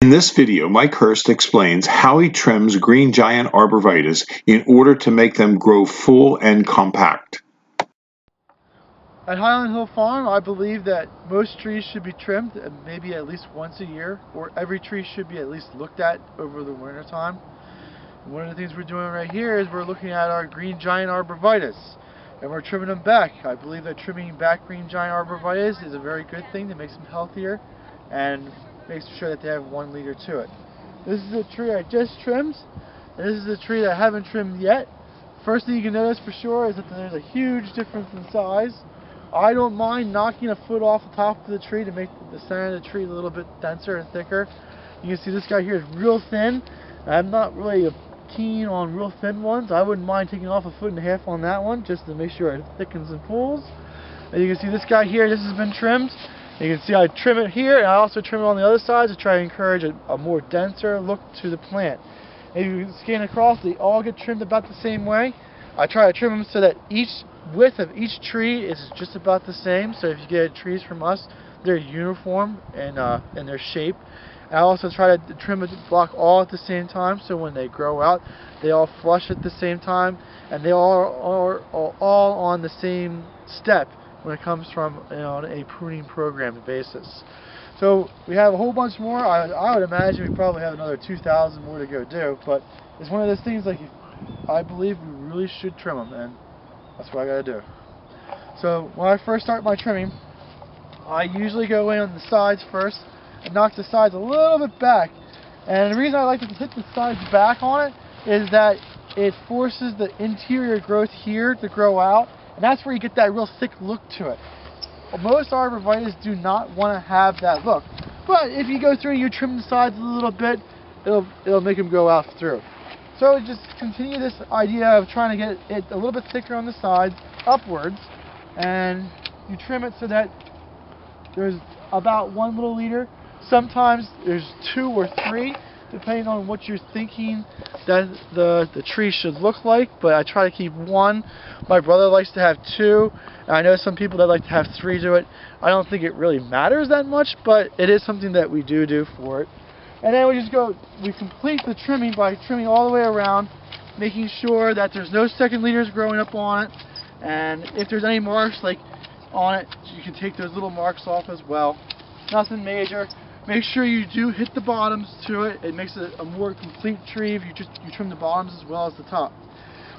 In this video, Mike Hurst explains how he trims green giant arborvitaes in order to make them grow full and compact. At Highland Hill Farm, I believe that most trees should be trimmed maybe at least once a year, or every tree should be at least looked at over the winter time. And one of the things we're doing right here is we're looking at our green giant arborvitaes, and we're trimming them back. I believe that trimming back green giant arborvitaes is a very good thing that makes them healthier and makes sure that they have 1 liter to it. This is a tree I just trimmed, and this is a tree that I haven't trimmed yet. First thing you can notice for sure is that there's a huge difference in size. I don't mind knocking a foot off the top of the tree to make the center of the tree a little bit denser and thicker. You can see this guy here is real thin. I'm not really keen on real thin ones. I wouldn't mind taking off 1.5 feet on that one just to make sure it thickens and pulls. And you can see this guy here, this has been trimmed. You can see I trim it here, and I also trim it on the other side to try to encourage a more denser look to the plant. If you scan across, they all get trimmed about the same way. I try to trim them so that each width of each tree is just about the same. So if you get trees from us, they're uniform in their shape. I also try to trim the block all at the same time, so when they grow out, they all flush at the same time, and they all are all on the same step when it comes from on a pruning program basis. So we have a whole bunch more. I would imagine we probably have another 2,000 more to go do, but it's one of those things like I believe we really should trim them, and that's what I gotta do. So when I first start my trimming, I usually go in on the sides first and knock the sides a little bit back. And the reason I like to hit the sides back on it is that it forces the interior growth here to grow out, and that's where you get that real thick look to it. Most arborvitaes do not want to have that look, but if you go through and you trim the sides a little bit, it'll make them go out through. So just continue this idea of trying to get it a little bit thicker on the sides, upwards, and you trim it so that there's about 1 little liter. Sometimes there's 2 or 3, depending on what you're thinking that the tree should look like, but I try to keep 1. My brother likes to have 2, and I know some people that like to have 3 to it. I don't think it really matters that much, but it is something that we do for it. And then we complete the trimming by trimming all the way around, making sure that there's no second leaders growing up on it, and if there's any marks like on it, you can take those little marks off as well. Nothing major. Make sure you do hit the bottoms to it. It makes it a more complete tree if you trim the bottoms as well as the top.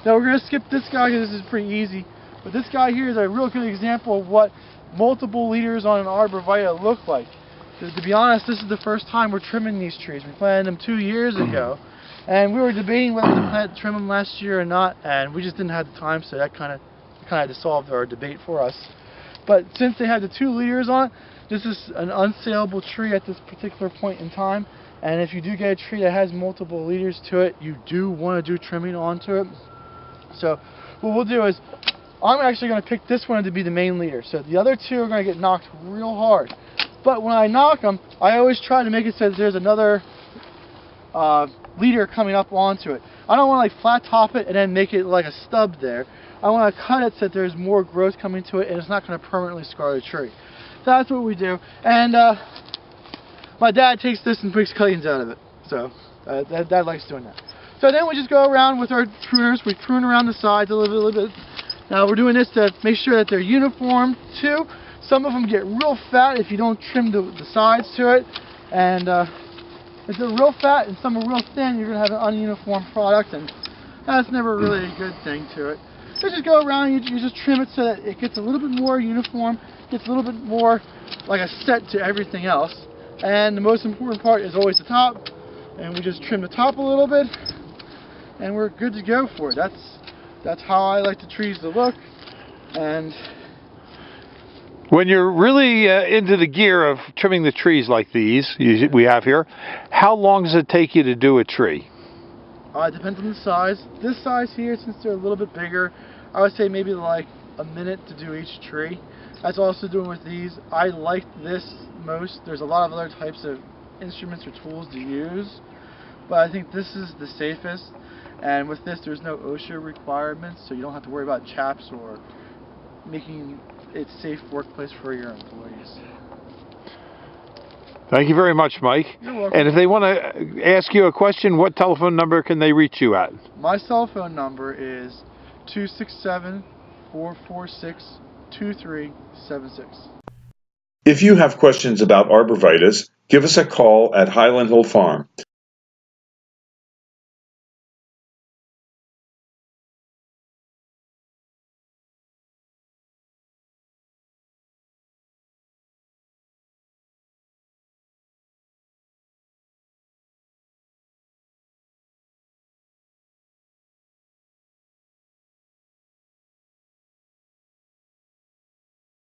Now we're going to skip this guy because this is pretty easy, but this guy here is a real good example of what multiple leaders on an arborvitae look like. To be honest, this is the first time we're trimming these trees. We planted them 2 years ago, and we were debating whether to trim them last year or not, and we just didn't have the time, so that kind of dissolved our debate for us. But since they had the 2 leaders on it, this is an unsaleable tree at this particular point in time, and if you do get a tree that has multiple leaders to it, you do want to do trimming onto it. So what we'll do is, I'm actually going to pick this one to be the main leader, so the other 2 are going to get knocked real hard. But when I knock them, I always try to make it so that there's another leader coming up onto it. I don't want to like flat top it and then make it like a stub there. I want to cut it so that there's more growth coming to it and it's not going to permanently scar the tree. That's what we do. And my dad takes this and makes cuttings out of it. So Dad likes doing that. So then we just go around with our pruners. We prune around the sides a little bit. Now we're doing this to make sure that they're uniform too. Some of them get real fat if you don't trim the sides to it, and if they're real fat and some are real thin, you're going to have an ununiform product, and that's never really a good thing to it. So just go around and you just trim it so that it gets a little bit more uniform, gets a little bit more like a set to everything else. And the most important part is always the top, and we just trim the top a little bit, and we're good to go for it. That's how I like the trees to look. And when you're really into the gear of trimming the trees like these we have here, how long does it take you to do a tree? It depends on the size. This size here, since they're a little bit bigger, I would say maybe like a minute to do each tree. That's also doing with these. I like this most. There's a lot of other types of instruments or tools to use, but I think this is the safest. And with this, there's no OSHA requirements, so you don't have to worry about chaps or making it a safe workplace for your employees. Thank you very much, Mike. You're welcome. welcome. And if they want to ask you a question, what telephone number can they reach you at? My cell phone number is 267-446-2376. If you have questions about arborvitae, give us a call at Highland Hill Farm.